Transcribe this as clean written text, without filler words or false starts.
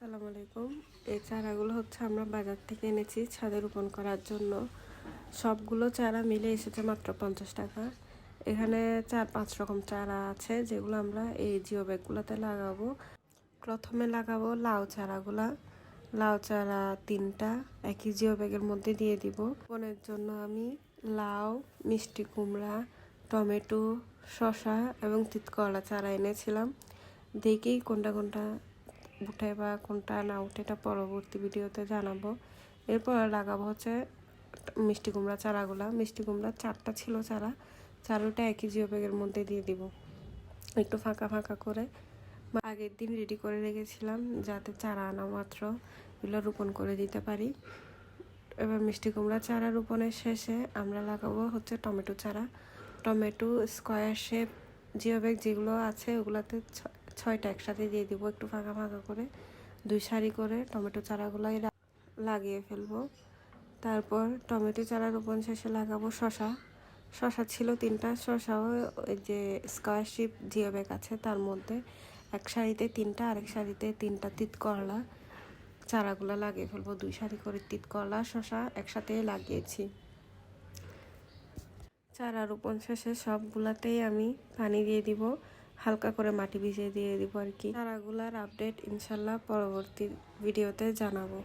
আসসালামু আলাইকুম। এই চারাগুলো হচ্ছে আমরা বাজার থেকে এনেছি ছাদে রোপণ করার জন্য। সবগুলো চারা মিলে এসেছে মাত্র 50 টাকা। এখানে 4-5 রকম চারা আছে যেগুলো আমরা এই জিও ব্যাগগুলোতে লাগাবো। প্রথমে লাগাবো লাউ চারাগুলা। লাউ চারা 3টা একই জিও ব্যাগের মধ্যে দিয়ে দিব। রোপণের জন্য আমি লাউ, মিষ্টি কুমড়া, টমেটো, শসা এবং তিতকলা চারা এনেছিলাম। দেখেই কোনটা কোনটা উঠে বা কোনটা না উঠে এটা পরবর্তী ভিডিওতে জানাবো। এরপর লাগাবো হচ্ছে মিষ্টি কুমড়া চারাগুলা। মিষ্টি কুমড়া 4টা ছিল চারাটা একই জিও ব্যাগের মধ্যে দিয়ে দিব। একটু ফাঁকা ফাঁকা করে আগের দিন রেডি করে রেখেছিলাম যাতে চারা আনা মাত্র এগুলো রোপণ করে দিতে পারি। এবার মিষ্টি কুমড়া চারা রোপণের শেষে আমরা লাগাবো হচ্ছে টমেটো চারা। Tomato square shape geo bag যেগুলো আছে ওগুলোতে 6টা একসাথে দিয়ে দিব একটু ফাঁকা ফাঁকা করে 2 সারি করে টমেটো চারাগুলাই লাগিয়ে ফেলবো। তারপর টমেটো চারা রোপণ শেষে লাগাবো শসা ছিল 3টা। শসাও ওই যে স্কোয়ার শেপ জিও ব্যাগ আছে তার মধ্যে এক সারিতে 3টা আরেক সারিতে 3টা তিতকরলা চারাগুলো লাগিয়ে ফেলবো। 2 সারি করে তিতকরলা শসা একসাথে লাগিয়েছি। চারা রোপণ শেষে সবগুলাতেই আমি পানি দিয়ে দিব, হালকা করে মাটি ভিজিয়ে দিয়ে দিব আর কি। চারাগুলার আপডেট ইনশাল্লাহ পরবর্তী ভিডিওতে জানাবো।